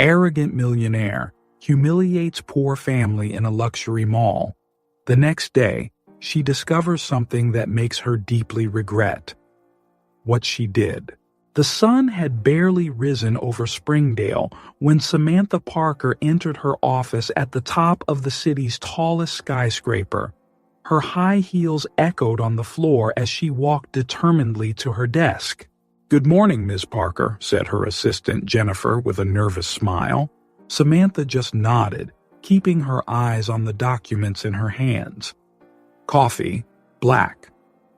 Arrogant millionaire humiliates poor family in a luxury mall. The next day, she discovers something that makes her deeply regret what she did. The sun had barely risen over Springdale when Samantha Parker entered her office at the top of the city's tallest skyscraper. Her high heels echoed on the floor as she walked determinedly to her desk. "Good morning, Ms. Parker," said her assistant Jennifer with a nervous smile. Samantha just nodded, keeping her eyes on the documents in her hands. "Coffee, black.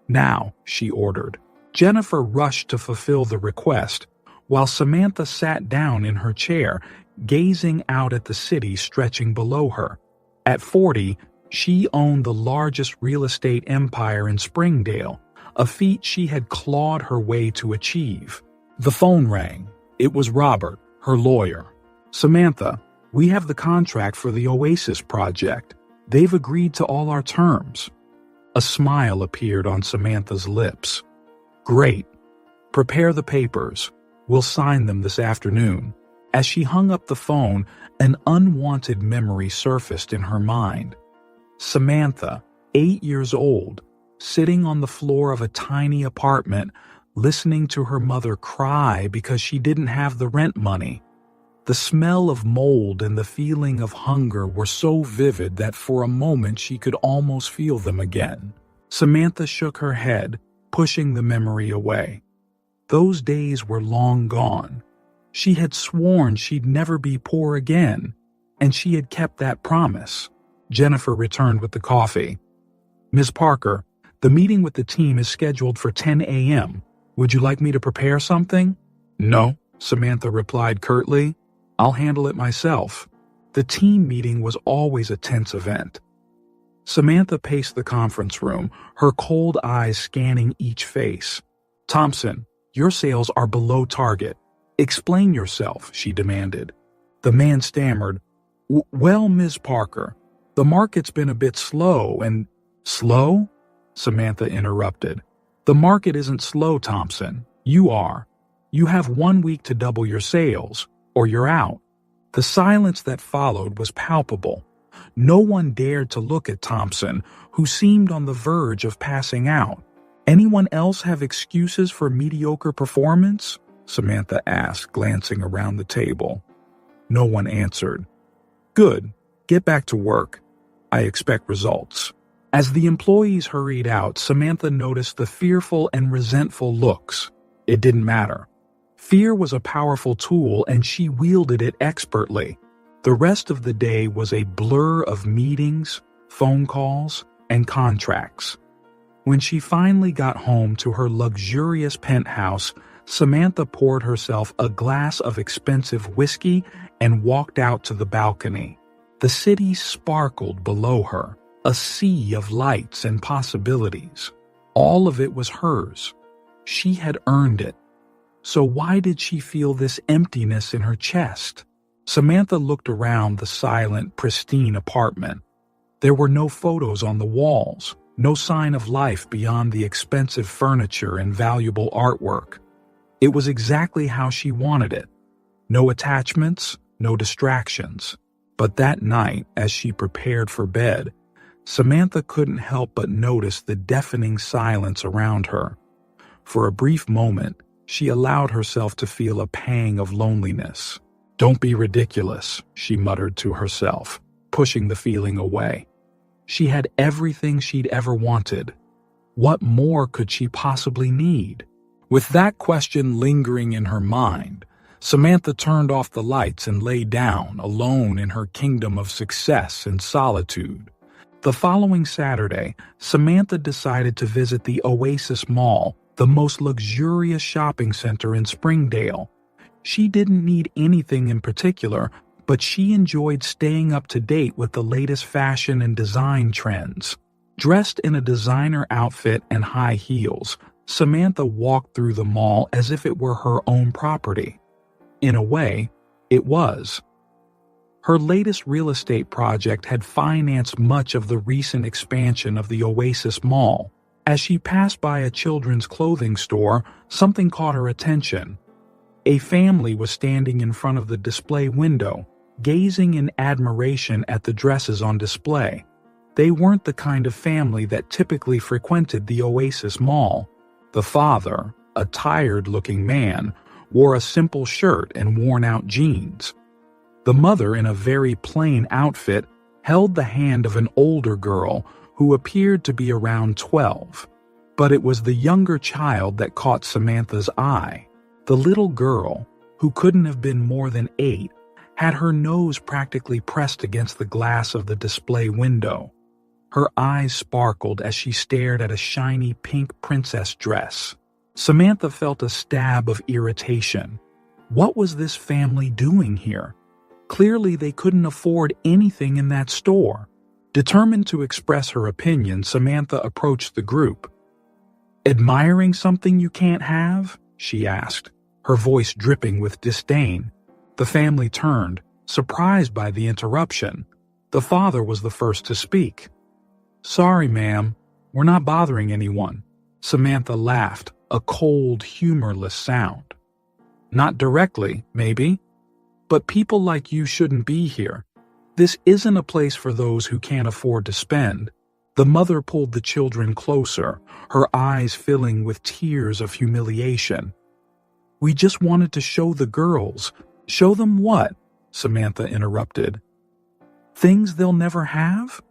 Now," she ordered. Jennifer rushed to fulfill the request, while Samantha sat down in her chair, gazing out at the city stretching below her. At 40, she owned the largest real estate empire in Springdale, a feat she had clawed her way to achieve. The phone rang. It was Robert, her lawyer. "Samantha, we have the contract for the Oasis project. They've agreed to all our terms." A smile appeared on Samantha's lips. "Great. Prepare the papers. We'll sign them this afternoon." As she hung up the phone, an unwanted memory surfaced in her mind. Samantha, 8 years old, sitting on the floor of a tiny apartment, listening to her mother cry because she didn't have the rent money. The smell of mold and the feeling of hunger were so vivid that for a moment she could almost feel them again. Samantha shook her head, pushing the memory away. Those days were long gone. She had sworn she'd never be poor again, and she had kept that promise. Jennifer returned with the coffee. "Ms. Parker, the meeting with the team is scheduled for 10 a.m. Would you like me to prepare something?" "No," Samantha replied curtly. "I'll handle it myself." The team meeting was always a tense event. Samantha paced the conference room, her cold eyes scanning each face. "Thompson, your sales are below target. Explain yourself," she demanded. The man stammered, "Well, Ms. Parker, the market's been a bit slow and—" "Slow?" Samantha interrupted. "The market isn't slow, Thompson. You are. You have 1 week to double your sales, or you're out." The silence that followed was palpable. No one dared to look at Thompson, who seemed on the verge of passing out. "Anyone else have excuses for mediocre performance?" Samantha asked, glancing around the table. No one answered. "Good. Get back to work. I expect results." As the employees hurried out, Samantha noticed the fearful and resentful looks. It didn't matter. Fear was a powerful tool, and she wielded it expertly. The rest of the day was a blur of meetings, phone calls, and contracts. When she finally got home to her luxurious penthouse, Samantha poured herself a glass of expensive whiskey and walked out to the balcony. The city sparkled below her, a sea of lights and possibilities. All of it was hers. She had earned it. So why did she feel this emptiness in her chest? Samantha looked around the silent, pristine apartment. There were no photos on the walls, no sign of life beyond the expensive furniture and valuable artwork. It was exactly how she wanted it. No attachments, no distractions. But that night, as she prepared for bed, Samantha couldn't help but notice the deafening silence around her. For a brief moment, she allowed herself to feel a pang of loneliness. "Don't be ridiculous," she muttered to herself, pushing the feeling away. She had everything she'd ever wanted. What more could she possibly need? With that question lingering in her mind, Samantha turned off the lights and lay down, alone in her kingdom of success and solitude. The following Saturday, Samantha decided to visit the Oasis Mall, the most luxurious shopping center in Springdale. She didn't need anything in particular, but she enjoyed staying up to date with the latest fashion and design trends. Dressed in a designer outfit and high heels, Samantha walked through the mall as if it were her own property. In a way, it was. Her latest real estate project had financed much of the recent expansion of the Oasis Mall. As she passed by a children's clothing store, something caught her attention. A family was standing in front of the display window, gazing in admiration at the dresses on display. They weren't the kind of family that typically frequented the Oasis Mall. The father, a tired-looking man, wore a simple shirt and worn-out jeans. The mother, in a very plain outfit, held the hand of an older girl who appeared to be around 12. But it was the younger child that caught Samantha's eye. The little girl, who couldn't have been more than 8, had her nose practically pressed against the glass of the display window. Her eyes sparkled as she stared at a shiny pink princess dress. Samantha felt a stab of irritation. What was this family doing here? Clearly they couldn't afford anything in that store. Determined to express her opinion, Samantha approached the group. "Admiring something you can't have?" she asked, her voice dripping with disdain. The family turned, surprised by the interruption. The father was the first to speak. "Sorry, ma'am, we're not bothering anyone." Samantha laughed, a cold, humorless sound. "Not directly, maybe. But people like you shouldn't be here. This isn't a place for those who can't afford to spend." The mother pulled the children closer, her eyes filling with tears of humiliation. "We just wanted to show the girls." "Show them what?" Samantha interrupted. "Things they'll never have?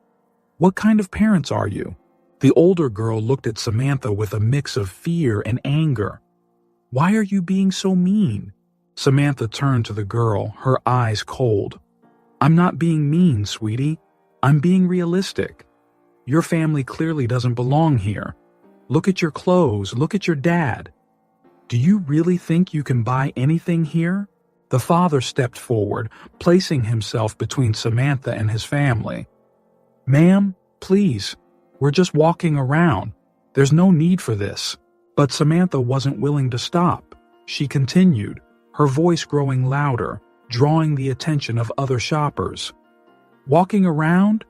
What kind of parents are you?" The older girl looked at Samantha with a mix of fear and anger. "Why are you being so mean?" Samantha turned to the girl, her eyes cold. "I'm not being mean, sweetie. I'm being realistic. Your family clearly doesn't belong here. Look at your clothes, look at your dad. Do you really think you can buy anything here?" The father stepped forward, placing himself between Samantha and his family. "Ma'am, please, we're just walking around. There's no need for this." But Samantha wasn't willing to stop. She continued, her voice growing louder, drawing the attention of other shoppers. "Walking around?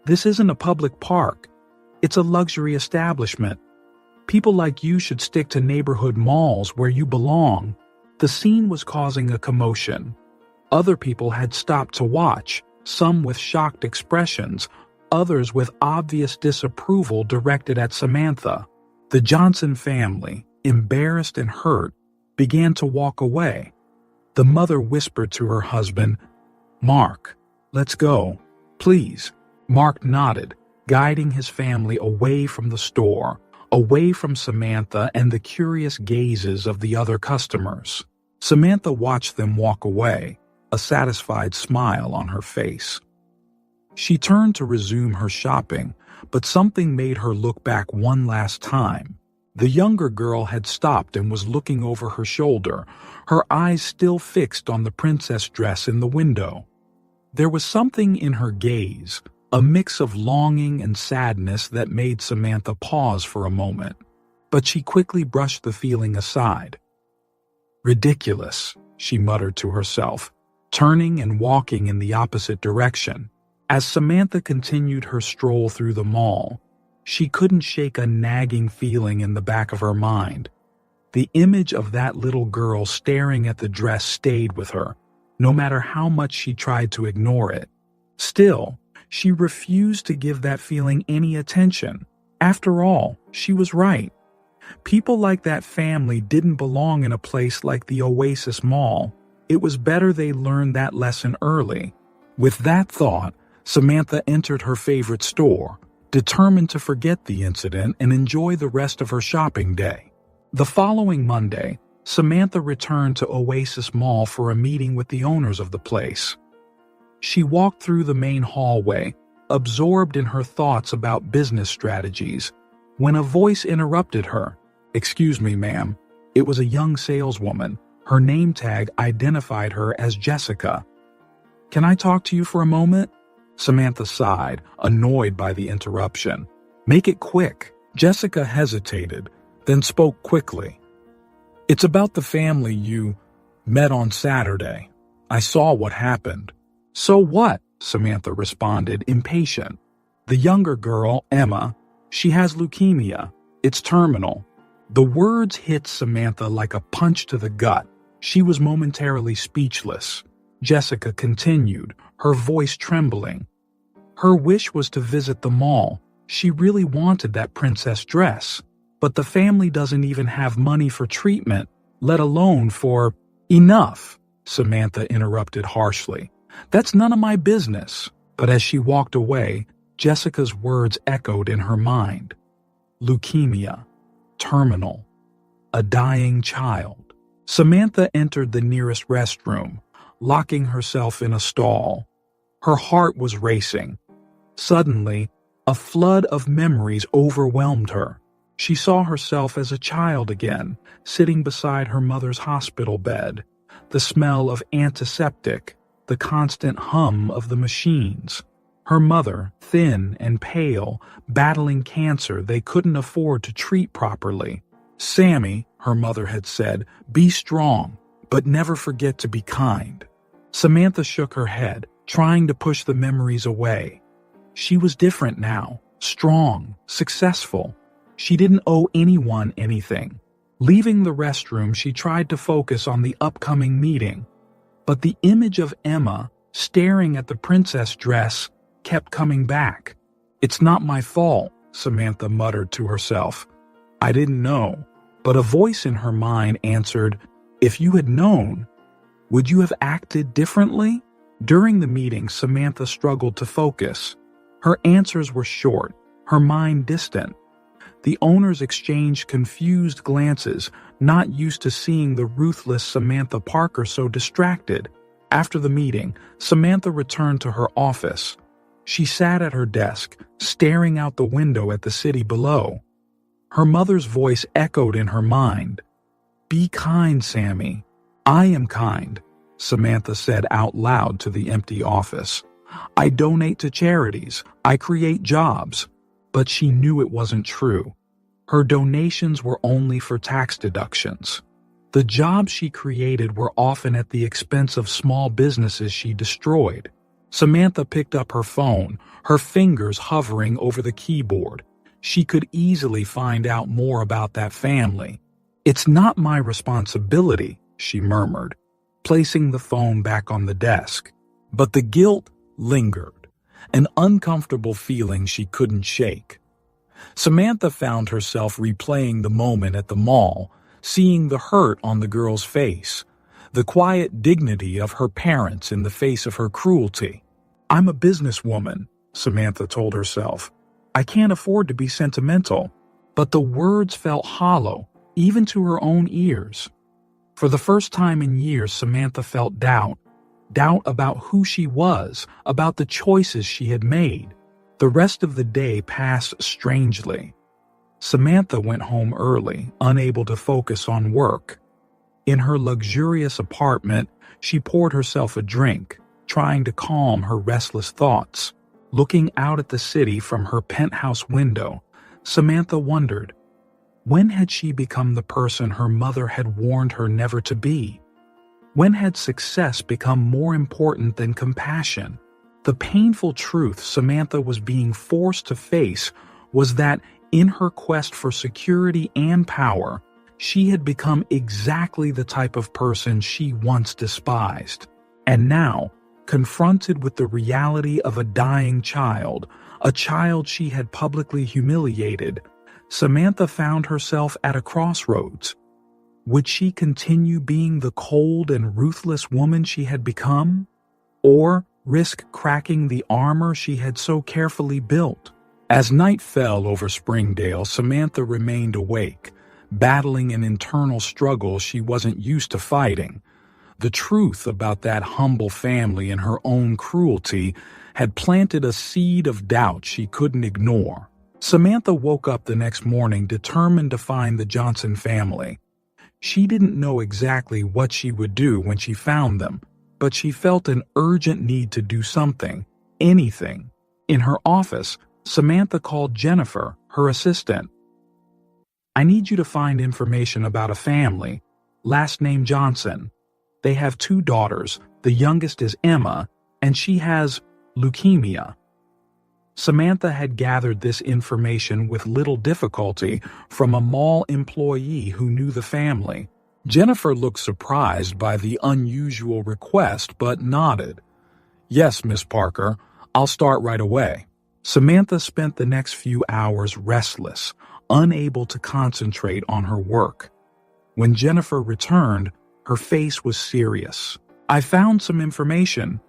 This isn't a public park. It's a luxury establishment. People like you should stick to neighborhood malls where you belong." The scene was causing a commotion. Other people had stopped to watch, some with shocked expressions, others with obvious disapproval directed at Samantha. The Johnson family, embarrassed and hurt, began to walk away. The mother whispered to her husband, "Mark, let's go, please." Mark nodded, guiding his family away from the store, away from Samantha and the curious gazes of the other customers. Samantha watched them walk away, a satisfied smile on her face. She turned to resume her shopping, but something made her look back one last time. The younger girl had stopped and was looking over her shoulder, her eyes still fixed on the princess dress in the window. There was something in her gaze, a mix of longing and sadness that made Samantha pause for a moment, but she quickly brushed the feeling aside. "Ridiculous," she muttered to herself, turning and walking in the opposite direction. As Samantha continued her stroll through the mall, she couldn't shake a nagging feeling in the back of her mind. The image of that little girl staring at the dress stayed with her, no matter how much she tried to ignore it. Still, she refused to give that feeling any attention. After all, she was right. People like that family didn't belong in a place like the Oasis Mall. It was better they learned that lesson early. With that thought, Samantha entered her favorite store, determined to forget the incident and enjoy the rest of her shopping day. The following Monday, Samantha returned to Oasis Mall for a meeting with the owners of the place. She walked through the main hallway, absorbed in her thoughts about business strategies, when a voice interrupted her. "Excuse me, ma'am." It was a young saleswoman. Her name tag identified her as Jessica. "Can I talk to you for a moment?" Samantha sighed, annoyed by the interruption. "Make it quick." Jessica hesitated, then spoke quickly. "It's about the family you met on Saturday. I saw what happened." "So what?" Samantha responded, impatient. "The younger girl, Emma, she has leukemia. It's terminal." The words hit Samantha like a punch to the gut. She was momentarily speechless. Jessica continued, her voice trembling. Her wish was to visit the mall. She really wanted that princess dress. But the family doesn't even have money for treatment, let alone for— Enough, Samantha interrupted harshly. That's none of my business. But as she walked away, Jessica's words echoed in her mind. Leukemia. Terminal. A dying child. Samantha entered the nearest restroom, locking herself in a stall. Her heart was racing. Suddenly, a flood of memories overwhelmed her. She saw herself as a child again, sitting beside her mother's hospital bed. The smell of antiseptic, the constant hum of the machines. Her mother, thin and pale, battling cancer they couldn't afford to treat properly. Sammy, her mother had said, be strong, but never forget to be kind. Samantha shook her head, trying to push the memories away. She was different now, strong, successful. She didn't owe anyone anything. Leaving the restroom, she tried to focus on the upcoming meeting. But the image of Emma, staring at the princess dress, kept coming back. It's not my fault, Samantha muttered to herself. I didn't know. But a voice in her mind answered, if you had known, would you have acted differently? During the meeting, Samantha struggled to focus. Her answers were short, her mind distant. The owners exchanged confused glances, not used to seeing the ruthless Samantha Parker so distracted. After the meeting, Samantha returned to her office. She sat at her desk, staring out the window at the city below. Her mother's voice echoed in her mind. Be kind, Sammy. I am kind, Samantha said out loud to the empty office. I donate to charities. I create jobs. But she knew it wasn't true. Her donations were only for tax deductions. The jobs she created were often at the expense of small businesses she destroyed. Samantha picked up her phone, her fingers hovering over the keyboard. She could easily find out more about that family. It's not my responsibility, she murmured, placing the phone back on the desk. But the guilt lingered, an uncomfortable feeling she couldn't shake. Samantha found herself replaying the moment at the mall, seeing the hurt on the girl's face, the quiet dignity of her parents in the face of her cruelty. I'm a businesswoman, Samantha told herself. I can't afford to be sentimental. But the words felt hollow, even to her own ears. For the first time in years, Samantha felt doubt. Doubt about who she was, about the choices she had made. The rest of the day passed strangely. Samantha went home early, unable to focus on work. In her luxurious apartment, she poured herself a drink, trying to calm her restless thoughts. Looking out at the city from her penthouse window, Samantha wondered, when had she become the person her mother had warned her never to be? When had success become more important than compassion? The painful truth Samantha was being forced to face was that in her quest for security and power, she had become exactly the type of person she once despised. And now, confronted with the reality of a dying child, a child she had publicly humiliated, Samantha found herself at a crossroads. Would she continue being the cold and ruthless woman she had become? Or risk cracking the armor she had so carefully built? As night fell over Springdale, Samantha remained awake, battling an internal struggle she wasn't used to fighting. The truth about that humble family and her own cruelty had planted a seed of doubt she couldn't ignore. Samantha woke up the next morning determined to find the Johnson family. She didn't know exactly what she would do when she found them, but she felt an urgent need to do something, anything. In her office, Samantha called Jennifer, her assistant. I need you to find information about a family, last name Johnson. They have 2 daughters, the youngest is Emma, and she has leukemia. Samantha had gathered this information with little difficulty from a mall employee who knew the family. Jennifer looked surprised by the unusual request but nodded. "Yes, Miss Parker, I'll start right away." Samantha spent the next few hours restless, unable to concentrate on her work. When Jennifer returned, her face was serious. "I found some information,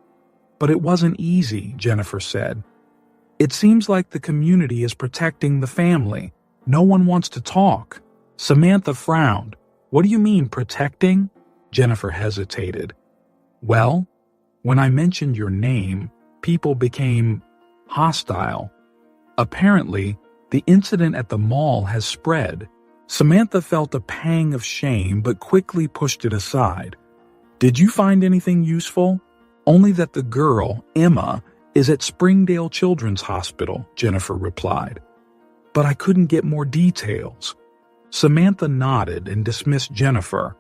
but it wasn't easy," Jennifer said. "It seems like the community is protecting the family. No one wants to talk." Samantha frowned. "What do you mean, protecting?" Jennifer hesitated. "Well, when I mentioned your name, people became hostile. Apparently, the incident at the mall has spread." Samantha felt a pang of shame but quickly pushed it aside. "Did you find anything useful?" "Only that the girl, Emma, is at Springdale Children's Hospital," Jennifer replied. "But I couldn't get more details." Samantha nodded and dismissed Jennifer.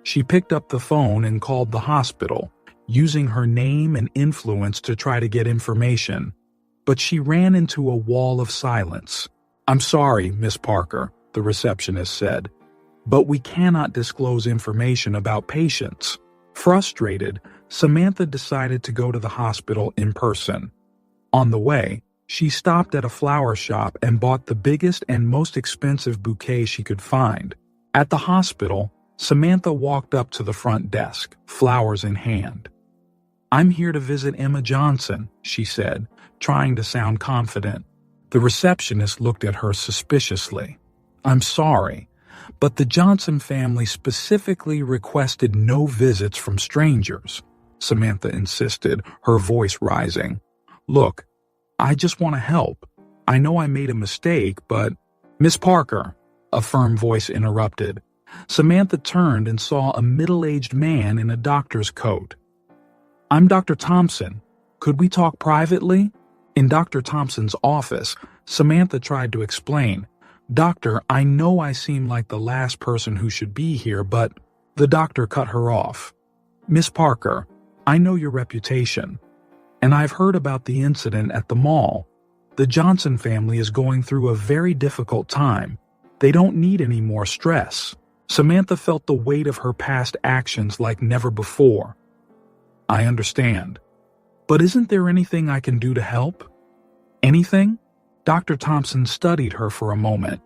She picked up the phone and called the hospital, using her name and influence to try to get information. But she ran into a wall of silence. "I'm sorry, Miss Parker," the receptionist said, "but we cannot disclose information about patients." Frustrated, Samantha decided to go to the hospital in person. On the way, she stopped at a flower shop and bought the biggest and most expensive bouquet she could find. At the hospital, Samantha walked up to the front desk, flowers in hand. "I'm here to visit Emma Johnson," she said, trying to sound confident. The receptionist looked at her suspiciously. "I'm sorry, but the Johnson family specifically requested no visits from strangers," Samantha insisted, her voice rising. "Look, I just want to help. I know I made a mistake, but—" "Miss Parker," a firm voice interrupted. Samantha turned and saw a middle-aged man in a doctor's coat. "I'm Dr. Thompson. Could we talk privately?" In Dr. Thompson's office, Samantha tried to explain. "Doctor, I know I seem like the last person who should be here, but—" The doctor cut her off. "Miss Parker, I know your reputation, and I've heard about the incident at the mall. The Johnson family is going through a very difficult time. They don't need any more stress." Samantha felt the weight of her past actions like never before. "I understand. But isn't there anything I can do to help?" "Anything?" Dr. Thompson studied her for a moment.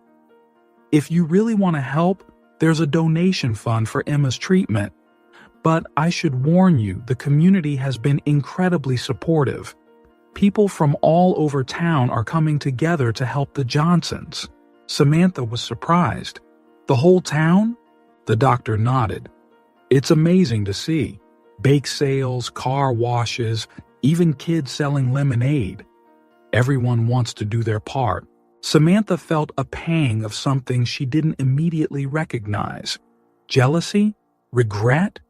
"If you really want to help, there's a donation fund for Emma's treatment. But I should warn you, the community has been incredibly supportive. People from all over town are coming together to help the Johnsons." Samantha was surprised. "The whole town?" The doctor nodded. "It's amazing to see. Bake sales, car washes, even kids selling lemonade. Everyone wants to do their part." Samantha felt a pang of something she didn't immediately recognize. Jealousy? Regret?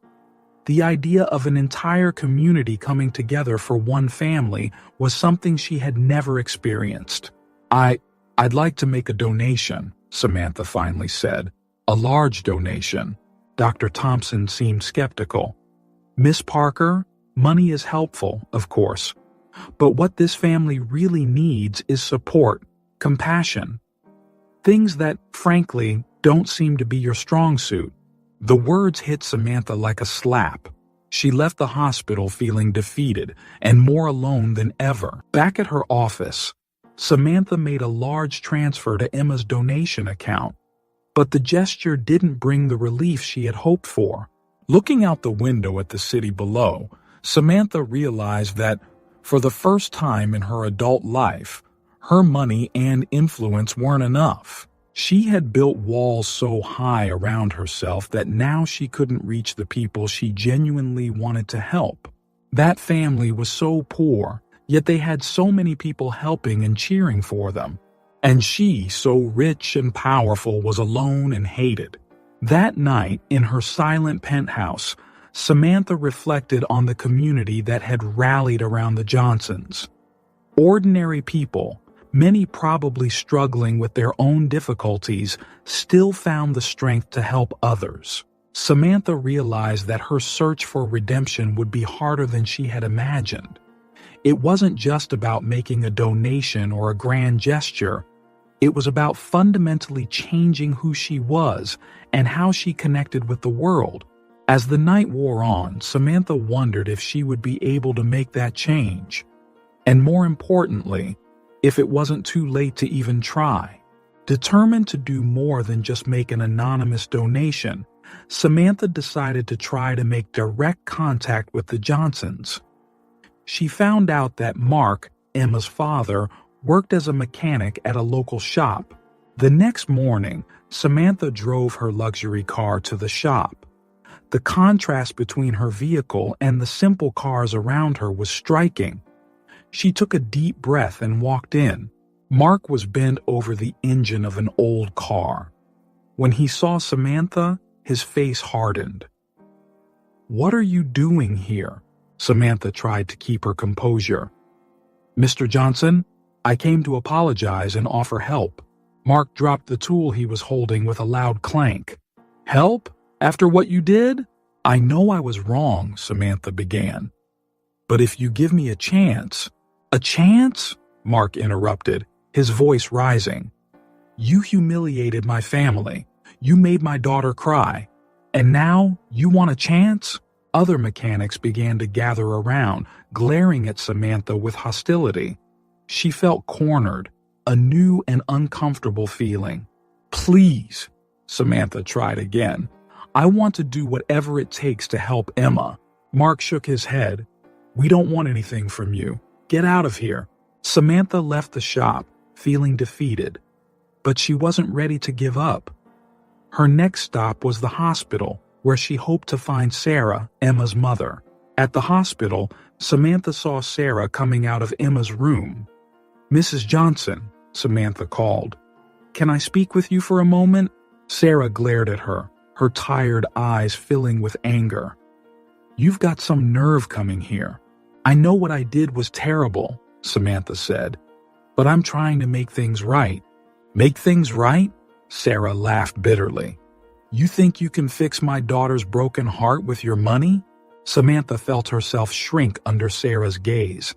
The idea of an entire community coming together for one family was something she had never experienced. I'd like to make a donation," Samantha finally said. "A large donation." Dr. Thompson seemed skeptical. "Miss Parker, money is helpful, of course. But what this family really needs is support, compassion. Things that, frankly, don't seem to be your strong suit." The words hit Samantha like a slap. She left the hospital feeling defeated and more alone than ever. Back at her office, Samantha made a large transfer to Emma's donation account. But the gesture didn't bring the relief she had hoped for. Looking out the window at the city below, Samantha realized that, for the first time in her adult life, her money and influence weren't enough. She had built walls so high around herself that now she couldn't reach the people she genuinely wanted to help. That family was so poor, yet they had so many people helping and cheering for them. And she, so rich and powerful, was alone and hated. That night, in her silent penthouse, Samantha reflected on the community that had rallied around the Johnsons. Ordinary people, many probably struggling with their own difficulties, still found the strength to help others. Samantha realized that her search for redemption would be harder than she had imagined. It wasn't just about making a donation or a grand gesture. It was about fundamentally changing who she was and how she connected with the world. As the night wore on, Samantha wondered if she would be able to make that change. And more importantly, if it wasn't too late to even try. Determined to do more than just make an anonymous donation, Samantha decided to try to make direct contact with the Johnsons. She found out that Mark, Emma's father, worked as a mechanic at a local shop. The next morning, Samantha drove her luxury car to the shop. The contrast between her vehicle and the simple cars around her was striking. She took a deep breath and walked in. Mark was bent over the engine of an old car. When he saw Samantha, his face hardened. "What are you doing here?" Samantha tried to keep her composure. "Mr. Johnson, I came to apologize and offer help." Mark dropped the tool he was holding with a loud clank. "Help? After what you did?" "I know I was wrong," Samantha began. "But if you give me a chance—" "A chance?" Mark interrupted, his voice rising. "You humiliated my family. You made my daughter cry. And now you want a chance?" Other mechanics began to gather around, glaring at Samantha with hostility. She felt cornered, a new and uncomfortable feeling. "Please," Samantha tried again. "I want to do whatever it takes to help Emma." Mark shook his head. "We don't want anything from you. Get out of here." Samantha left the shop, feeling defeated. But she wasn't ready to give up. Her next stop was the hospital, where she hoped to find Sarah, Emma's mother. At the hospital, Samantha saw Sarah coming out of Emma's room. "Mrs. Johnson," Samantha called. "Can I speak with you for a moment?" Sarah glared at her, her tired eyes filling with anger. "You've got some nerve coming here. I know what I did was terrible," Samantha said, "but I'm trying to make things right." "Make things right?" Sarah laughed bitterly. "You think you can fix my daughter's broken heart with your money?" Samantha felt herself shrink under Sarah's gaze.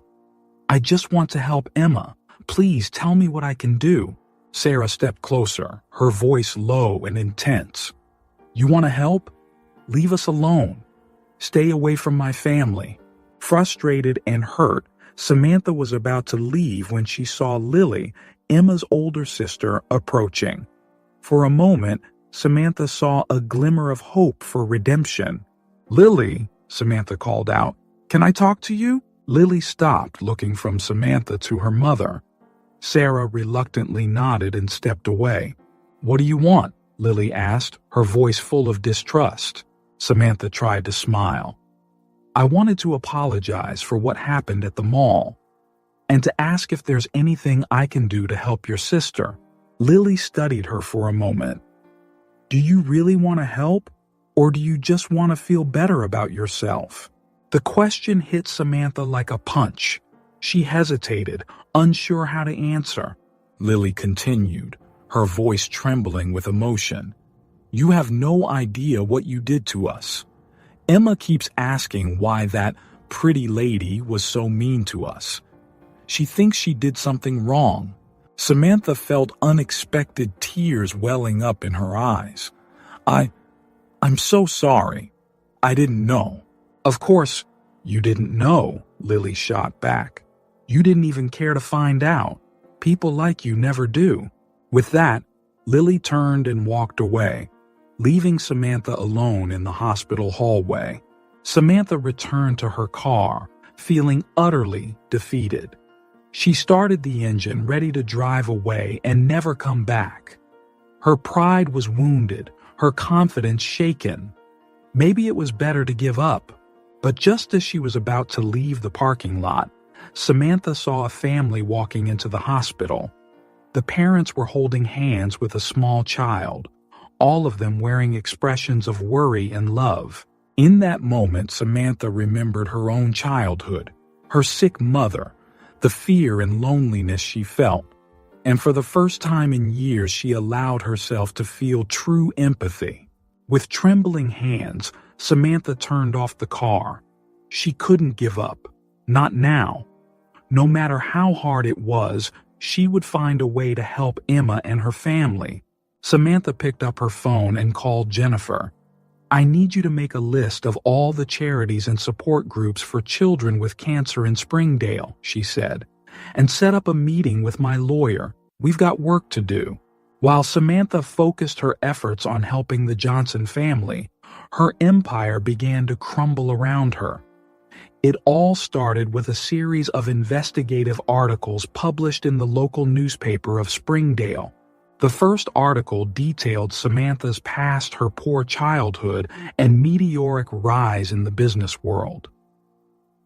"I just want to help Emma. Please tell me what I can do." Sarah stepped closer, her voice low and intense. "You want to help? Leave us alone. Stay away from my family." Frustrated and hurt, Samantha was about to leave when she saw Lily, Emma's older sister, approaching. For a moment, Samantha saw a glimmer of hope for redemption. "Lily," Samantha called out, "can I talk to you?" Lily stopped, looking from Samantha to her mother. Sarah reluctantly nodded and stepped away. "What do you want?" Lily asked, her voice full of distrust. Samantha tried to smile. "I wanted to apologize for what happened at the mall, and to ask if there's anything I can do to help your sister." Lily studied her for a moment. "Do you really want to help, or do you just want to feel better about yourself?" The question hit Samantha like a punch. She hesitated, unsure how to answer. Lily continued, her voice trembling with emotion. "You have no idea what you did to us. Emma keeps asking why that pretty lady was so mean to us. She thinks she did something wrong." Samantha felt unexpected tears welling up in her eyes. I'm so sorry. I didn't know." "Of course, you didn't know," Lily shot back. "You didn't even care to find out. People like you never do." With that, Lily turned and walked away, leaving Samantha alone in the hospital hallway. Samantha returned to her car, feeling utterly defeated. She started the engine, ready to drive away and never come back. Her pride was wounded, her confidence shaken. Maybe it was better to give up. But just as she was about to leave the parking lot, Samantha saw a family walking into the hospital. The parents were holding hands with a small child, all of them wearing expressions of worry and love. In that moment, Samantha remembered her own childhood, her sick mother, the fear and loneliness she felt. And for the first time in years, she allowed herself to feel true empathy. With trembling hands, Samantha turned off the car. She couldn't give up. Not now. No matter how hard it was, she would find a way to help Emma and her family. Samantha picked up her phone and called Jennifer. "I need you to make a list of all the charities and support groups for children with cancer in Springdale," she said, "and set up a meeting with my lawyer. We've got work to do." While Samantha focused her efforts on helping the Johnson family, her empire began to crumble around her. It all started with a series of investigative articles published in the local newspaper of Springdale. The first article detailed Samantha's past, her poor childhood, and meteoric rise in the business world.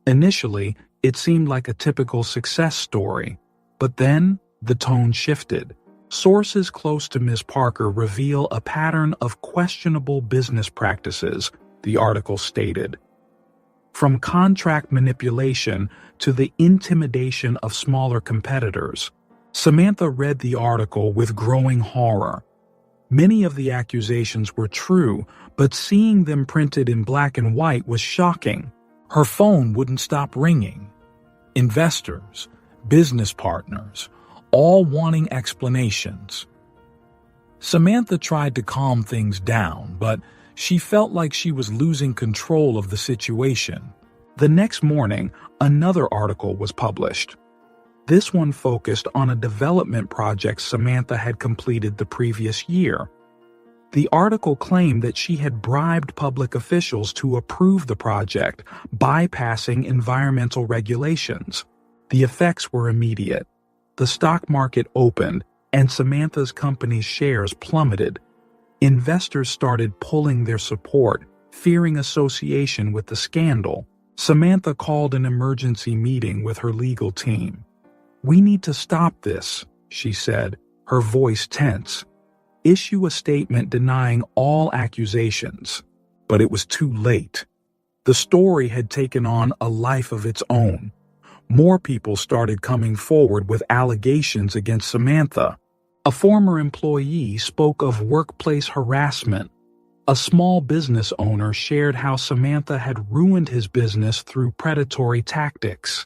Initially, it seemed like a typical success story, but then the tone shifted. Sources close to Ms. Parker reveal a pattern of questionable business practices, the article stated. From contract manipulation to the intimidation of smaller competitors, Samantha read the article with growing horror. Many of the accusations were true, but seeing them printed in black and white was shocking. Her phone wouldn't stop ringing. Investors, business partners, all wanting explanations. Samantha tried to calm things down, but she felt like she was losing control of the situation. The next morning, another article was published. This one focused on a development project Samantha had completed the previous year. The article claimed that she had bribed public officials to approve the project, bypassing environmental regulations. The effects were immediate. The stock market opened, and Samantha's company's shares plummeted. Investors started pulling their support, fearing association with the scandal. Samantha called an emergency meeting with her legal team. "We need to stop this," she said, her voice tense. "Issue a statement denying all accusations." But it was too late. The story had taken on a life of its own. More people started coming forward with allegations against Samantha. A former employee spoke of workplace harassment. A small business owner shared how Samantha had ruined his business through predatory tactics.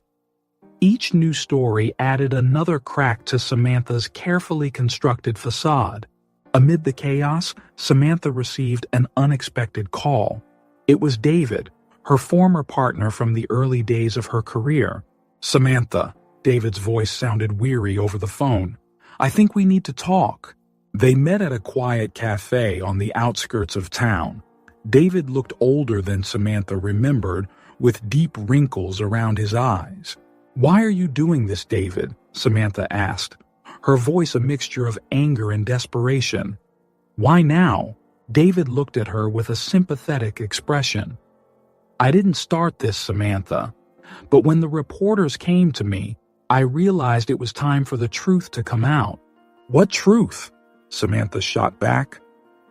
Each new story added another crack to Samantha's carefully constructed facade. Amid the chaos, Samantha received an unexpected call. It was David, her former partner from the early days of her career. "Samantha," David's voice sounded weary over the phone. "I think we need to talk." They met at a quiet cafe on the outskirts of town. David looked older than Samantha remembered, with deep wrinkles around his eyes. "Why are you doing this, David?" Samantha asked, her voice a mixture of anger and desperation. "Why now?" David looked at her with a sympathetic expression. "I didn't start this, Samantha. But when the reporters came to me, I realized it was time for the truth to come out." "What truth?" Samantha shot back.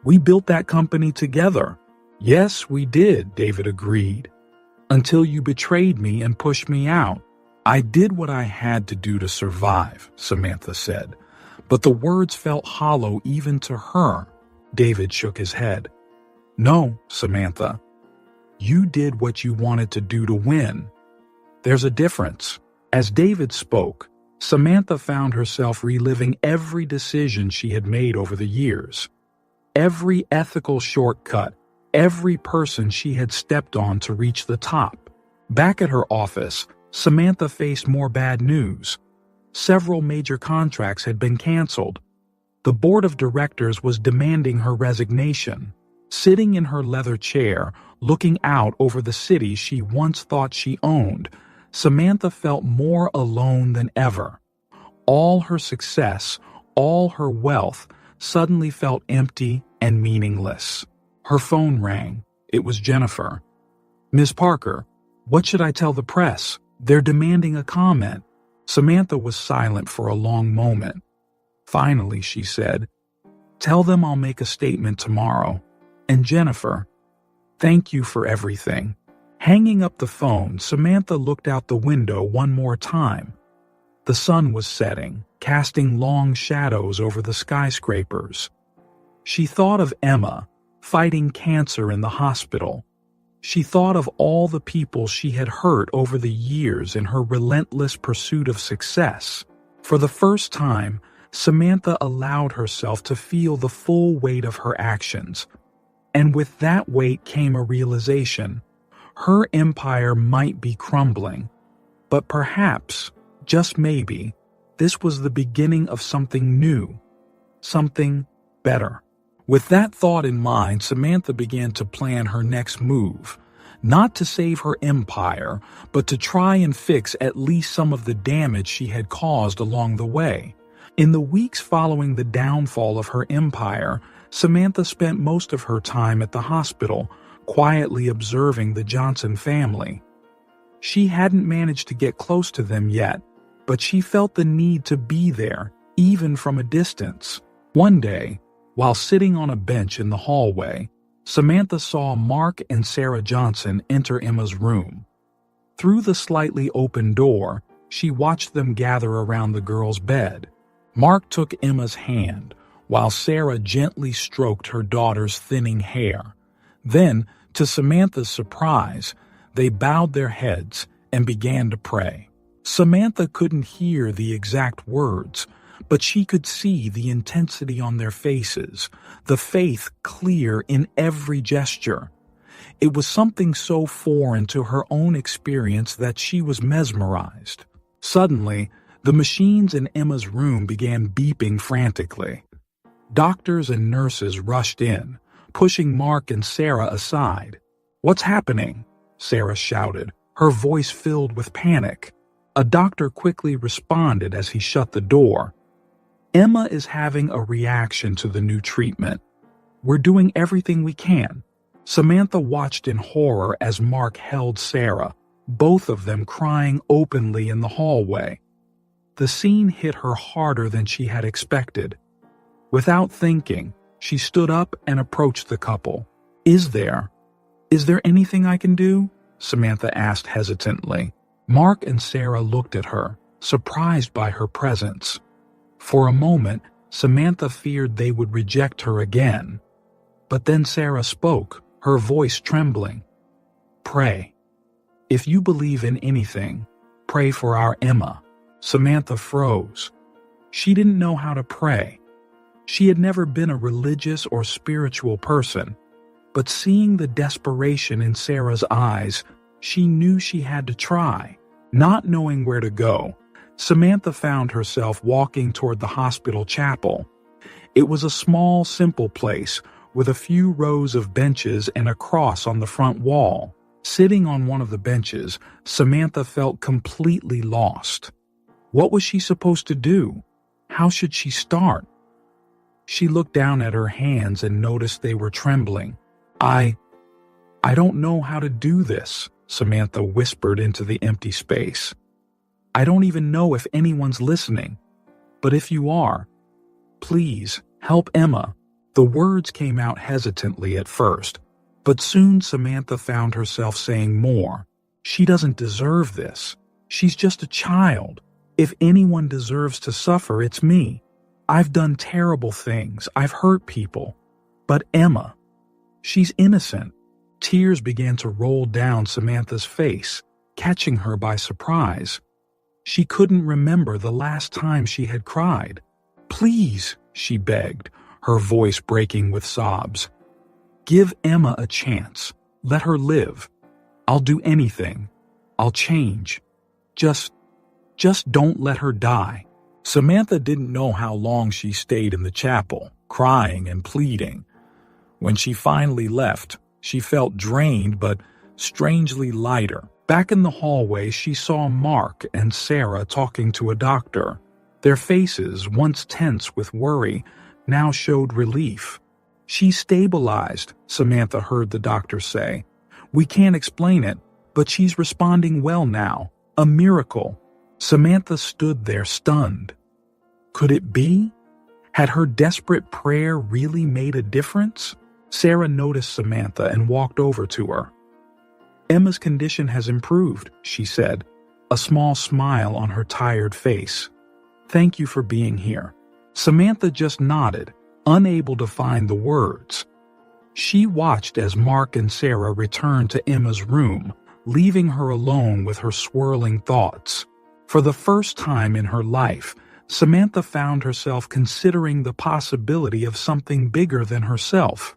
"We built that company together." "Yes, we did," David agreed. "Until you betrayed me and pushed me out." "I did what I had to do to survive," Samantha said. But the words felt hollow even to her. David shook his head. "No, Samantha. You did what you wanted to do to win. There's a difference." As David spoke, Samantha found herself reliving every decision she had made over the years. Every ethical shortcut, every person she had stepped on to reach the top. Back at her office, Samantha faced more bad news. Several major contracts had been canceled. The board of directors was demanding her resignation. Sitting in her leather chair, looking out over the city she once thought she owned, Samantha felt more alone than ever. All her success, all her wealth, suddenly felt empty and meaningless. Her phone rang. It was Jennifer. "Ms. Parker, what should I tell the press? They're demanding a comment." Samantha was silent for a long moment. Finally, she said, "Tell them I'll make a statement tomorrow. And Jennifer, thank you for everything." Hanging up the phone, Samantha looked out the window one more time. The sun was setting, casting long shadows over the skyscrapers. She thought of Emma, fighting cancer in the hospital. She thought of all the people she had hurt over the years in her relentless pursuit of success. For the first time, Samantha allowed herself to feel the full weight of her actions. And with that weight came a realization. Her empire might be crumbling, but perhaps, just maybe, this was the beginning of something new, something better. With that thought in mind, Samantha began to plan her next move, not to save her empire, but to try and fix at least some of the damage she had caused along the way. In the weeks following the downfall of her empire, Samantha spent most of her time at the hospital, quietly observing the Johnson family. She hadn't managed to get close to them yet, but she felt the need to be there, even from a distance. One day, while sitting on a bench in the hallway, Samantha saw Mark and Sarah Johnson enter Emma's room. Through the slightly open door, she watched them gather around the girl's bed. Mark took Emma's hand, while Sarah gently stroked her daughter's thinning hair. Then, to Samantha's surprise, they bowed their heads and began to pray. Samantha couldn't hear the exact words, but she could see the intensity on their faces, the faith clear in every gesture. It was something so foreign to her own experience that she was mesmerized. Suddenly, the machines in Emma's room began beeping frantically. Doctors and nurses rushed in, pushing Mark and Sarah aside. "What's happening?" Sarah shouted, her voice filled with panic. A doctor quickly responded as he shut the door. "Emma is having a reaction to the new treatment. We're doing everything we can." Samantha watched in horror as Mark held Sarah, both of them crying openly in the hallway. The scene hit her harder than she had expected. Without thinking, she stood up and approached the couple. Is there anything I can do?" Samantha asked hesitantly. Mark and Sarah looked at her, surprised by her presence. For a moment, Samantha feared they would reject her again. But then Sarah spoke, her voice trembling. "Pray. If you believe in anything, pray for our Emma." Samantha froze. She didn't know how to pray. She had never been a religious or spiritual person, but seeing the desperation in Sarah's eyes, she knew she had to try. Not knowing where to go, Samantha found herself walking toward the hospital chapel. It was a small, simple place with a few rows of benches and a cross on the front wall. Sitting on one of the benches, Samantha felt completely lost. What was she supposed to do? How should she start? She looked down at her hands and noticed they were trembling. I don't know how to do this," Samantha whispered into the empty space. "I don't even know if anyone's listening. But if you are, please help Emma." The words came out hesitantly at first, but soon Samantha found herself saying more. "She doesn't deserve this. She's just a child. If anyone deserves to suffer, it's me. I've done terrible things. I've hurt people. But Emma, she's innocent." Tears began to roll down Samantha's face, catching her by surprise. She couldn't remember the last time she had cried. "Please," she begged, her voice breaking with sobs. "Give Emma a chance. Let her live. I'll do anything. I'll change. Just don't let her die." Samantha didn't know how long she stayed in the chapel, crying and pleading. When she finally left, she felt drained but strangely lighter. Back in the hallway, she saw Mark and Sarah talking to a doctor. Their faces, once tense with worry, now showed relief. "She's stabilized," Samantha heard the doctor say. "We can't explain it, but she's responding well now. A miracle." Samantha stood there stunned. Could it be? Had her desperate prayer really made a difference? Sarah noticed Samantha and walked over to her. "Emma's condition has improved," she said, a small smile on her tired face. "Thank you for being here." Samantha just nodded, unable to find the words. She watched as Mark and Sarah returned to Emma's room, leaving her alone with her swirling thoughts. For the first time in her life, Samantha found herself considering the possibility of something bigger than herself.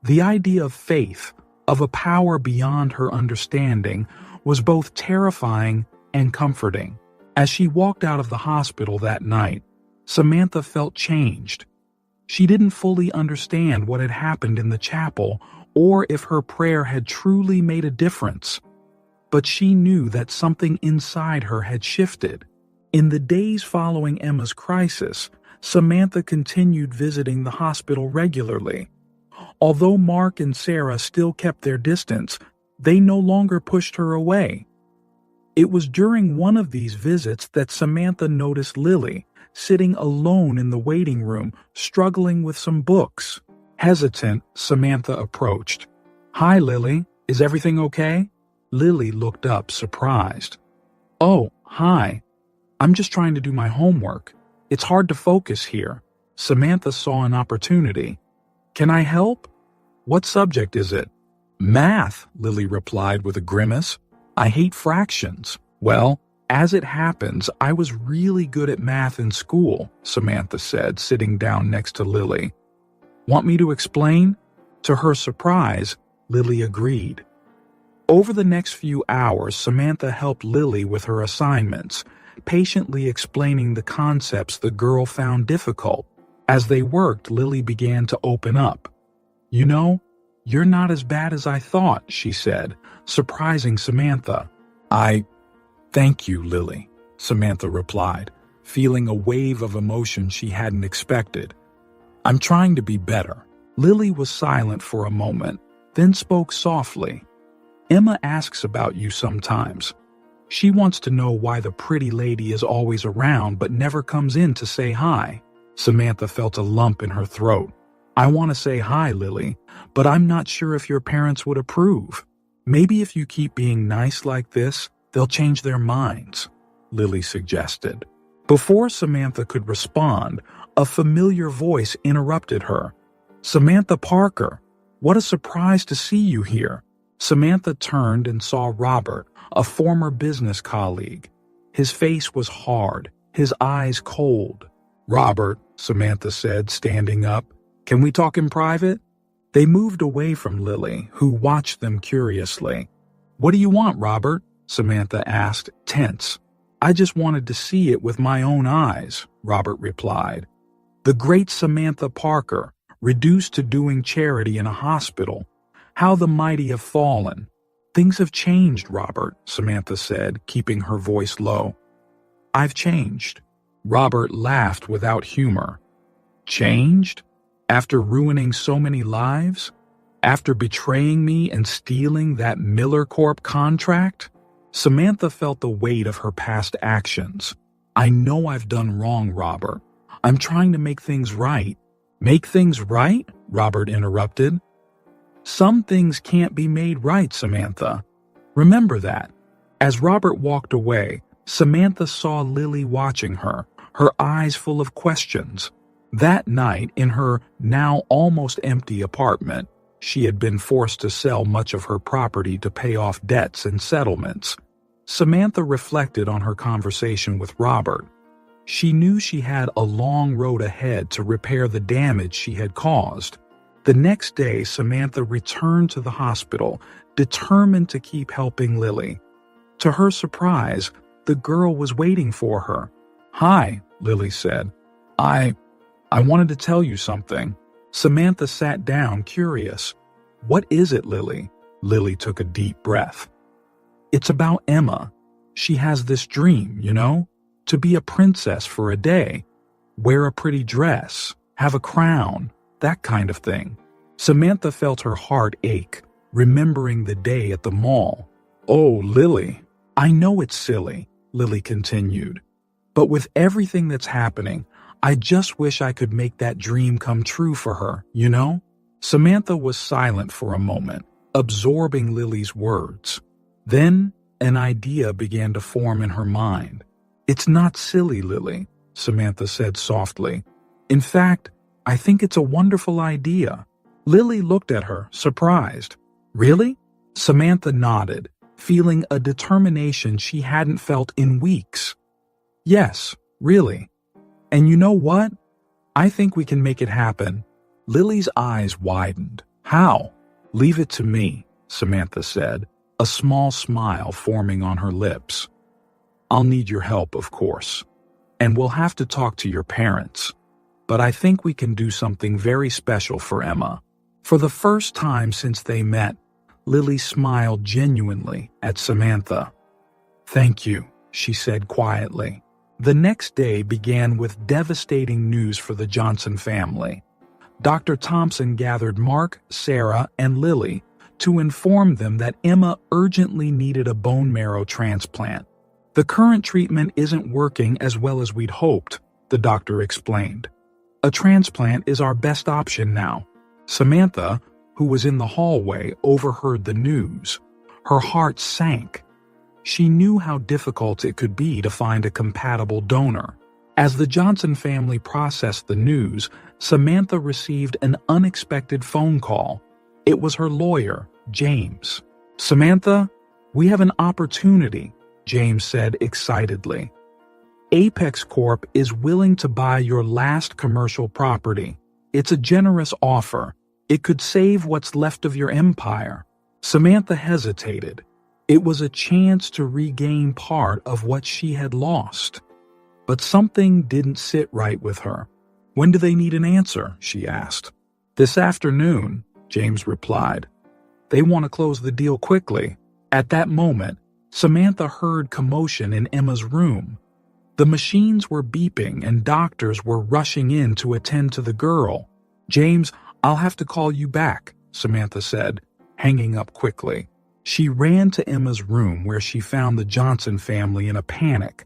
The idea of faith, of a power beyond her understanding, was both terrifying and comforting. As she walked out of the hospital that night, Samantha felt changed. She didn't fully understand what had happened in the chapel or if her prayer had truly made a difference. But she knew that something inside her had shifted. In the days following Emma's crisis, Samantha continued visiting the hospital regularly. Although Mark and Sarah still kept their distance, they no longer pushed her away. It was during one of these visits that Samantha noticed Lily, sitting alone in the waiting room, struggling with some books. Hesitant, Samantha approached. "Hi, Lily. Is everything okay?" Lily looked up, surprised. "Oh, hi. I'm just trying to do my homework. It's hard to focus here." Samantha saw an opportunity. "Can I help?" "What subject is it?" "Math," Lily replied with a grimace. "I hate fractions." "Well, as it happens, I was really good at math in school," Samantha said, sitting down next to Lily. "Want me to explain?" To her surprise, Lily agreed. Over the next few hours, Samantha helped Lily with her assignments, patiently explaining the concepts the girl found difficult. As they worked, Lily began to open up. "You know, you're not as bad as I thought," she said, surprising Samantha. Thank you, Lily," Samantha replied, feeling a wave of emotion she hadn't expected. "I'm trying to be better." Lily was silent for a moment, then spoke softly. "Emma asks about you sometimes. She wants to know why the pretty lady is always around but never comes in to say hi." Samantha felt a lump in her throat. "I want to say hi, Lily, but I'm not sure if your parents would approve. Maybe if you keep being nice like this, they'll change their minds," Lily suggested. Before Samantha could respond, a familiar voice interrupted her. "Samantha Parker, what a surprise to see you here." Samantha turned and saw Robert, a former business colleague. His face was hard, his eyes cold. "Robert," Samantha said, standing up, "can we talk in private?" They moved away from Lily, who watched them curiously. "What do you want, Robert?" Samantha asked, tense. "I just wanted to see it with my own eyes," Robert replied. The great Samantha Parker, reduced to doing charity in a hospital. How the mighty have fallen. "Things have changed, Robert," Samantha said, keeping her voice low. "I've changed." Robert laughed without humor. "Changed? After ruining so many lives? After betraying me and stealing that Miller Corp contract?" Samantha felt the weight of her past actions. "I know I've done wrong, Robert. I'm trying to make things right." "Make things right?" Robert interrupted. "Some things can't be made right, Samantha. Remember that." As Robert walked away, Samantha saw Lily watching her, her eyes full of questions. That night, in her now almost empty apartment, she had been forced to sell much of her property to pay off debts and settlements. Samantha reflected on her conversation with Robert. She knew she had a long road ahead to repair the damage she had caused. The next day, Samantha returned to the hospital, determined to keep helping Lily. To her surprise, the girl was waiting for her. "Hi," Lily said. I wanted to tell you something." Samantha sat down, curious. "What is it, Lily?" Lily took a deep breath. "It's about Emma. She has this dream, to be a princess for a day, wear a pretty dress, have a crown, that kind of thing." Samantha felt her heart ache, remembering the day at the mall. "Oh, Lily, I know it's silly," Lily continued. "But with everything that's happening, I just wish I could make that dream come true for her, Samantha was silent for a moment, absorbing Lily's words. Then, an idea began to form in her mind. "It's not silly, Lily," Samantha said softly. "In fact, I think it's a wonderful idea." Lily looked at her, surprised. "Really?" Samantha nodded, feeling a determination she hadn't felt in weeks. "Yes, really. And you know what? I think we can make it happen. Lily's eyes widened. How? Leave it to me, Samantha said, a small smile forming on her lips. I'll need your help, of course. And we'll have to talk to your parents. But I think we can do something very special for Emma. For the first time since they met, Lily smiled genuinely at Samantha. Thank you, she said quietly. The next day began with devastating news for the Johnson family. Dr. Thompson gathered Mark, Sarah, and Lily to inform them that Emma urgently needed a bone marrow transplant. The current treatment isn't working as well as we'd hoped, the doctor explained. A transplant is our best option now. Samantha, who was in the hallway, overheard the news. Her heart sank. She knew how difficult it could be to find a compatible donor. As the Johnson family processed the news, Samantha received an unexpected phone call. It was her lawyer, James. Samantha, we have an opportunity, James said excitedly. Apex Corp is willing to buy your last commercial property. It's a generous offer. It could save what's left of your empire. Samantha hesitated. It was a chance to regain part of what she had lost. But something didn't sit right with her. When do they need an answer? She asked. This afternoon, James replied. They want to close the deal quickly. At that moment, Samantha heard commotion in Emma's room. The machines were beeping and doctors were rushing in to attend to the girl. James, I'll have to call you back, Samantha said, hanging up quickly. She ran to Emma's room where she found the Johnson family in a panic.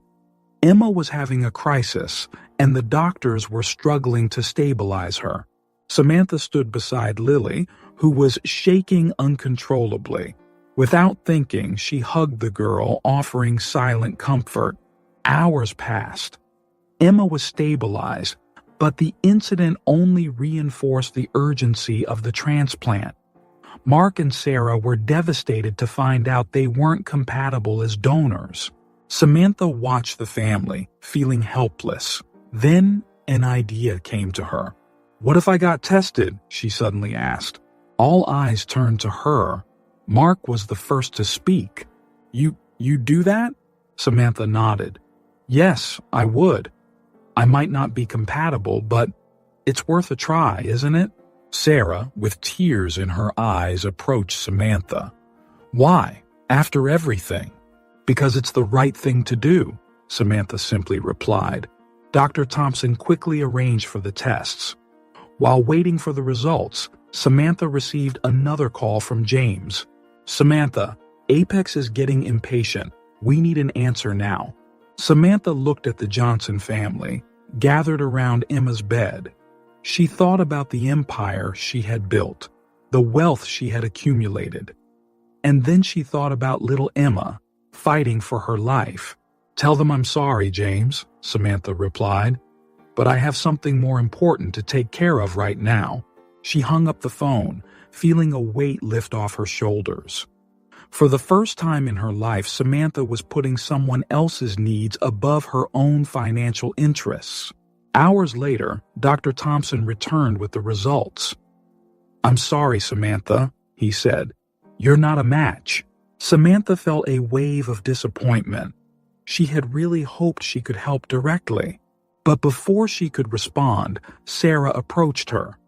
Emma was having a crisis, and the doctors were struggling to stabilize her. Samantha stood beside Lily, who was shaking uncontrollably. Without thinking, she hugged the girl, offering silent comfort. Hours passed. Emma was stabilized, but the incident only reinforced the urgency of the transplant. Mark and Sarah were devastated to find out they weren't compatible as donors. Samantha watched the family, feeling helpless. Then an idea came to her. What if I got tested? She suddenly asked. All eyes turned to her. Mark was the first to speak. You do that? Samantha nodded. Yes, I would. I might not be compatible, but it's worth a try, isn't it? Sarah, with tears in her eyes, approached Samantha. Why? After everything? Because it's the right thing to do, Samantha simply replied. Dr. Thompson quickly arranged for the tests. While waiting for the results, Samantha received another call from James. Samantha, Apex is getting impatient. We need an answer now. Samantha looked at the Johnson family, gathered around Emma's bed. She thought about the empire she had built, the wealth she had accumulated. And then she thought about little Emma, fighting for her life. Tell them I'm sorry, James, Samantha replied. But I have something more important to take care of right now. She hung up the phone, feeling a weight lift off her shoulders. For the first time in her life, Samantha was putting someone else's needs above her own financial interests. Hours later, Dr. Thompson returned with the results. I'm sorry, Samantha, he said. You're not a match. Samantha felt a wave of disappointment. She had really hoped she could help directly. But before she could respond, Sarah approached her.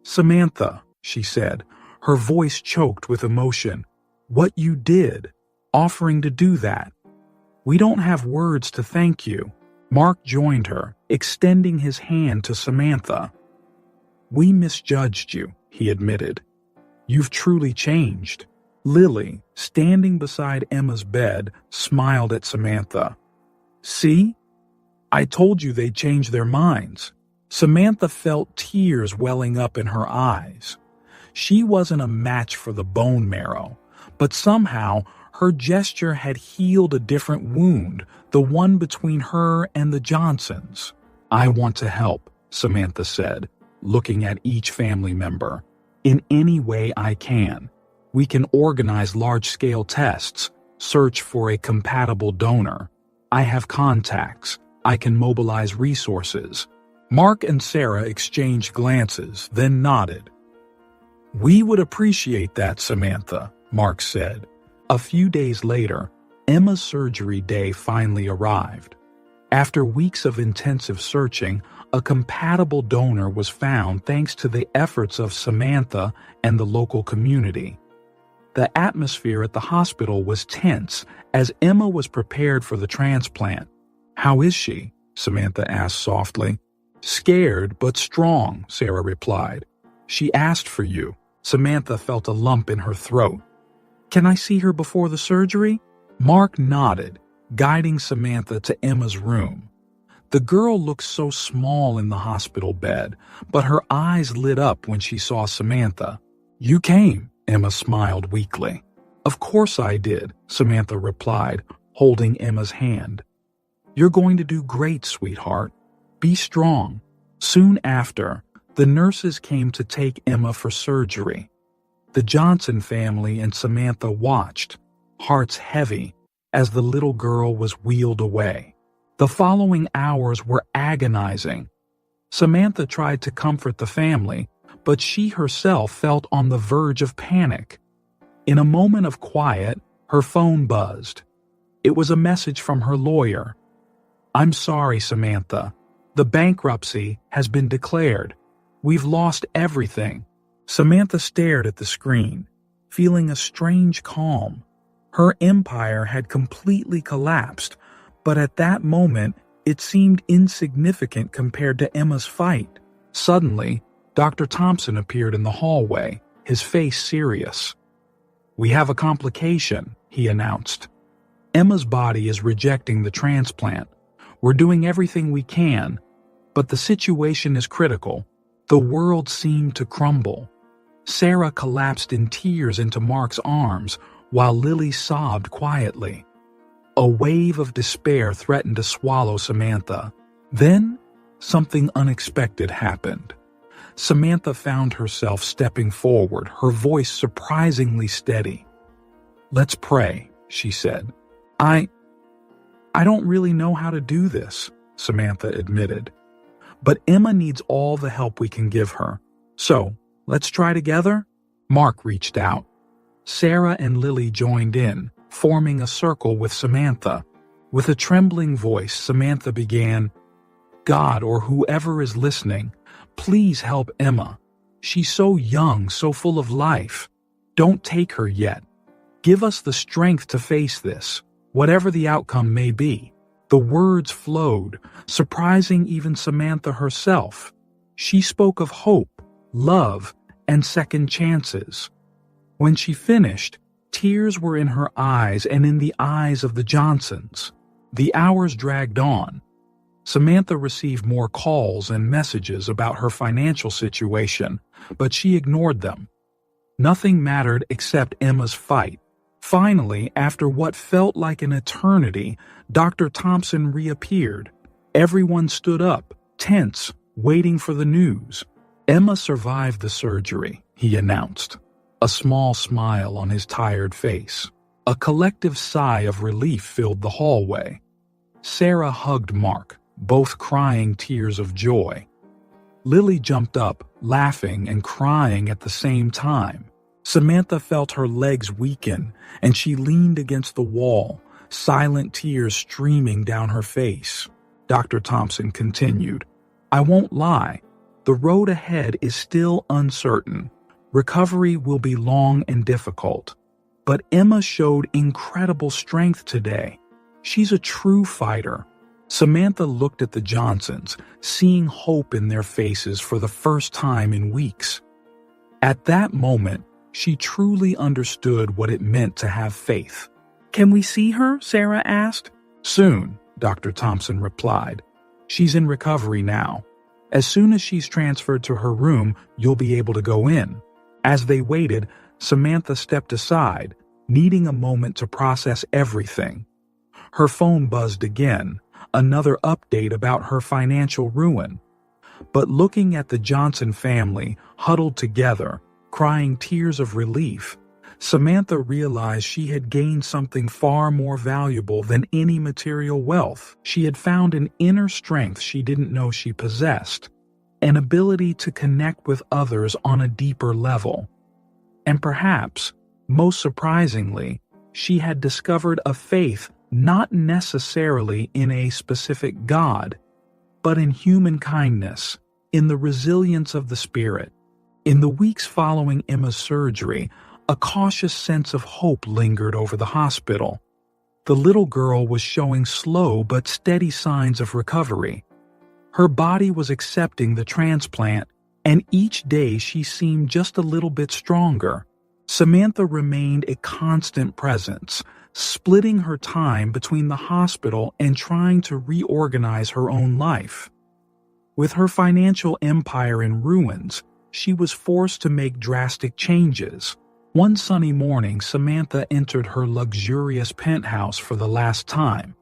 Samantha, she said, her voice choked with emotion. What you did, offering to do that. We don't have words to thank you. Mark joined her, extending his hand to Samantha. We misjudged you, he admitted. You've truly changed. Lily, standing beside Emma's bed, smiled at Samantha. See? I told you they'd change their minds. Samantha felt tears welling up in her eyes. She wasn't a match for the bone marrow, but somehow her gesture had healed a different wound, the one between her and the Johnsons. I want to help, Samantha said, looking at each family member. In any way I can. We can organize large-scale tests, search for a compatible donor. I have contacts. I can mobilize resources." Mark and Sarah exchanged glances, then nodded. "We would appreciate that, Samantha," Mark said. A few days later, Emma's surgery day finally arrived. After weeks of intensive searching, a compatible donor was found thanks to the efforts of Samantha and the local community. The atmosphere at the hospital was tense as Emma was prepared for the transplant. "How is she?" Samantha asked softly. "Scared but strong," Sarah replied. "She asked for you." Samantha felt a lump in her throat. "Can I see her before the surgery?" Mark nodded, guiding Samantha to Emma's room. The girl looked so small in the hospital bed, but her eyes lit up when she saw Samantha. "You came," Emma smiled weakly. "Of course I did," Samantha replied, holding Emma's hand. "You're going to do great, sweetheart. Be strong." Soon after, the nurses came to take Emma for surgery. The Johnson family and Samantha watched, hearts heavy, as the little girl was wheeled away. The following hours were agonizing. Samantha tried to comfort the family, but she herself felt on the verge of panic. In a moment of quiet, her phone buzzed. It was a message from her lawyer. "I'm sorry, Samantha. The bankruptcy has been declared. We've lost everything." Samantha stared at the screen, feeling a strange calm. Her empire had completely collapsed, but at that moment it seemed insignificant compared to Emma's fight. Suddenly, Dr. Thompson appeared in the hallway, his face serious. "We have a complication," he announced. "Emma's body is rejecting the transplant. We're doing everything we can, but the situation is critical." The world seemed to crumble. Sarah collapsed in tears into Mark's arms, while Lily sobbed quietly. A wave of despair threatened to swallow Samantha. Then, something unexpected happened. Samantha found herself stepping forward, her voice surprisingly steady. "Let's pray," she said. I don't really know how to do this," Samantha admitted. "But Emma needs all the help we can give her. So, let's try together?" Mark reached out. Sarah and Lily joined in, forming a circle with Samantha. With a trembling voice, Samantha began, "God, or whoever is listening, please help Emma. She's so young, so full of life. Don't take her yet. Give us the strength to face this, whatever the outcome may be." The words flowed, surprising even Samantha herself. She spoke of hope, love, and second chances. When she finished, tears were in her eyes and in the eyes of the Johnsons. The hours dragged on. Samantha received more calls and messages about her financial situation, but she ignored them. Nothing mattered except Emma's fight. Finally, after what felt like an eternity, Dr. Thompson reappeared. Everyone stood up, tense, waiting for the news. "Emma survived the surgery," he announced, a small smile on his tired face. A collective sigh of relief filled the hallway. Sarah hugged Mark, both crying tears of joy. Lily jumped up, laughing and crying at the same time. Samantha felt her legs weaken, and she leaned against the wall, silent tears streaming down her face. Dr. Thompson continued, "I won't lie. The road ahead is still uncertain. Recovery will be long and difficult. But Emma showed incredible strength today. She's a true fighter." Samantha looked at the Johnsons, seeing hope in their faces for the first time in weeks. At that moment, she truly understood what it meant to have faith. "Can we see her?" Sarah asked. "Soon," Dr. Thompson replied. "She's in recovery now. As soon as she's transferred to her room, you'll be able to go in." As they waited, Samantha stepped aside, needing a moment to process everything. Her phone buzzed again, another update about her financial ruin. But looking at the Johnson family huddled together, crying tears of relief, Samantha realized she had gained something far more valuable than any material wealth. She had found an inner strength she didn't know she possessed, an ability to connect with others on a deeper level. And perhaps, most surprisingly, she had discovered a faith not necessarily in a specific God, but in human kindness, in the resilience of the spirit. In the weeks following Emma's surgery, a cautious sense of hope lingered over the hospital. The little girl was showing slow but steady signs of recovery. Her body was accepting the transplant, and each day she seemed just a little bit stronger. Samantha remained a constant presence, splitting her time between the hospital and trying to reorganize her own life. With her financial empire in ruins, she was forced to make drastic changes. One sunny morning, Samantha entered her luxurious penthouse for the last time.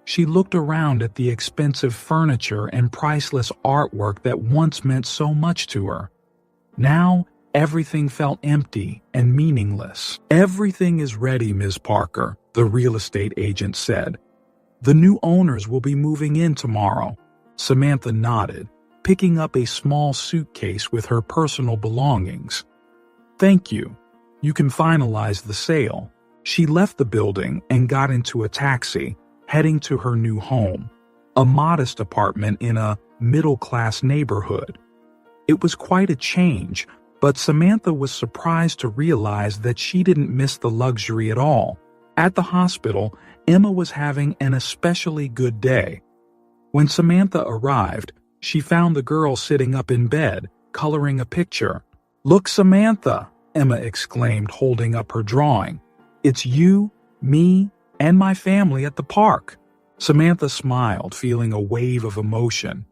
She looked around at the expensive furniture and priceless artwork that once meant so much to her. Now, everything felt empty and meaningless. "Everything is ready, Ms. Parker," the real estate agent said. "The new owners will be moving in tomorrow." Samantha nodded, picking up a small suitcase with her personal belongings. "Thank you. You can finalize the sale." She left the building and got into a taxi, heading to her new home, a modest apartment in a middle-class neighborhood. It was quite a change, but Samantha was surprised to realize that she didn't miss the luxury at all. At the hospital, Emma was having an especially good day. When Samantha arrived, she found the girl sitting up in bed, coloring a picture. "Look, Samantha!" Emma exclaimed, holding up her drawing. "It's you, me, and my family at the park." Samantha smiled, feeling a wave of emotion.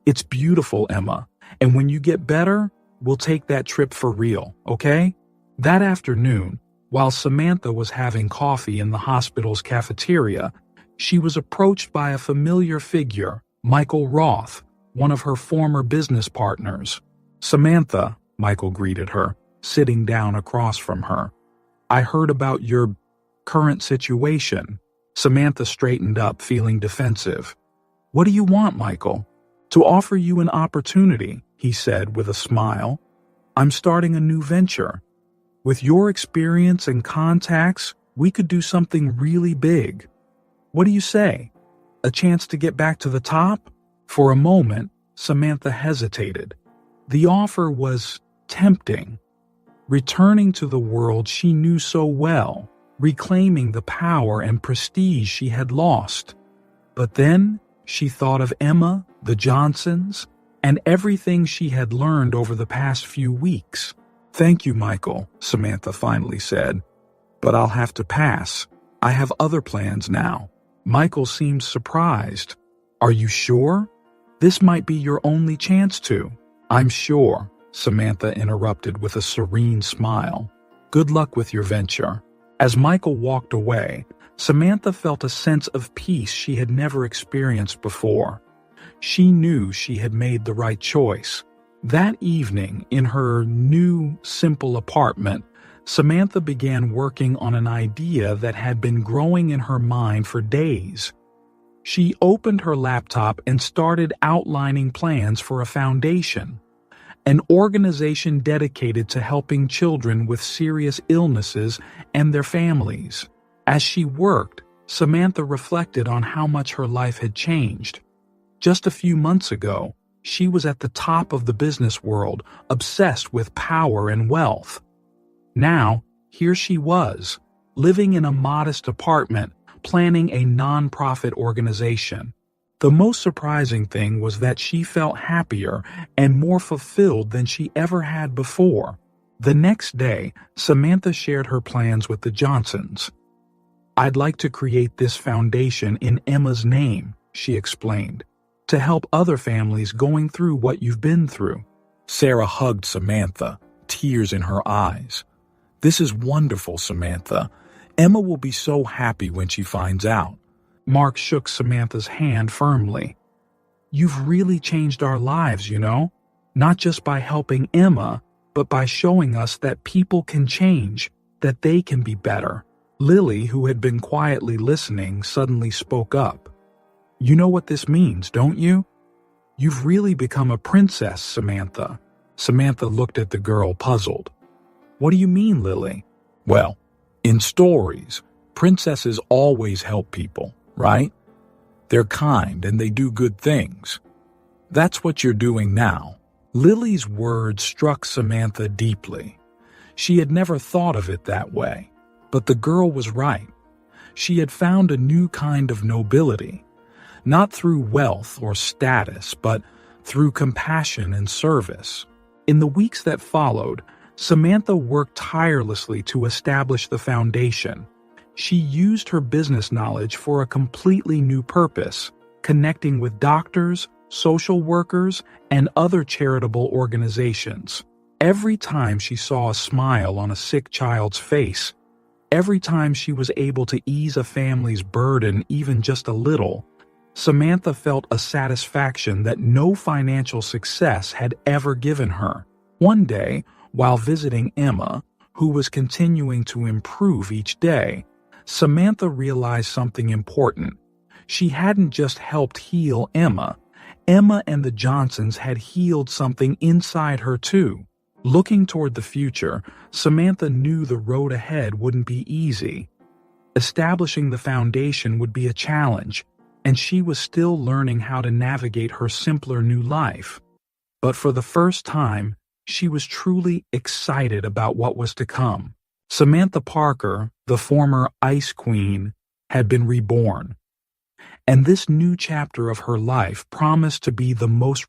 "It's beautiful, Emma, and when you get better, we'll take that trip for real, okay?" That afternoon, while Samantha was having coffee in the hospital's cafeteria, she was approached by a familiar figure, Michael Roth, one of her former business partners. "Samantha," Michael greeted her, sitting down across from her. "I heard about your current situation." Samantha straightened up, feeling defensive. "What do you want, Michael?" "To offer you an opportunity," he said with a smile. "I'm starting a new venture. With your experience and contacts, we could do something really big. What do you say? A chance to get back to the top?" For a moment, Samantha hesitated. The offer was tempting. Returning to the world she knew so well, reclaiming the power and prestige she had lost. But then she thought of Emma, the Johnsons, and everything she had learned over the past few weeks. "Thank you, Michael," Samantha finally said, "but I'll have to pass. I have other plans now." Michael seemed surprised. "Are you sure? This might be your only chance to." "I'm sure," Samantha interrupted with a serene smile. "Good luck with your venture." As Michael walked away, Samantha felt a sense of peace she had never experienced before. She knew she had made the right choice. That evening, in her new, simple apartment, Samantha began working on an idea that had been growing in her mind for days. She opened her laptop and started outlining plans for a foundation, an organization dedicated to helping children with serious illnesses and their families. As she worked, Samantha reflected on how much her life had changed. Just a few months ago, she was at the top of the business world, obsessed with power and wealth. Now, here she was, living in a modest apartment, planning a non-profit organization. The most surprising thing was that she felt happier and more fulfilled than she ever had before. The next day, Samantha shared her plans with the Johnsons. "I'd like to create this foundation in Emma's name," she explained, "to help other families going through what you've been through." Sarah hugged Samantha, tears in her eyes. "This is wonderful, Samantha. Emma will be so happy when she finds out." Mark shook Samantha's hand firmly. "You've really changed our lives, you know, not just by helping Emma, but by showing us that people can change, that they can be better. Lily, who had been quietly listening, suddenly spoke up. You know what this means, don't you? You've really become a princess, Samantha. Samantha looked at the girl, puzzled. What do you mean, Lily? Well, in stories, princesses always help people, right? They're kind and they do good things. That's what you're doing now. Lily's words struck Samantha deeply. She had never thought of it that way, but the girl was right. She had found a new kind of nobility, not through wealth or status, but through compassion and service. In the weeks that followed, Samantha worked tirelessly to establish the foundation. She used her business knowledge for a completely new purpose, connecting with doctors, social workers, and other charitable organizations. Every time she saw a smile on a sick child's face, every time she was able to ease a family's burden even just a little, Samantha felt a satisfaction that no financial success had ever given her. One day, while visiting Emma, who was continuing to improve each day, Samantha realized something important. She hadn't just helped heal Emma. Emma and the Johnsons had healed something inside her too. Looking toward the future, Samantha knew the road ahead wouldn't be easy. Establishing the foundation would be a challenge, and she was still learning how to navigate her simpler new life. But for the first time, she was truly excited about what was to come. Samantha Parker, the former Ice Queen, had been reborn. And this new chapter of her life promised to be the most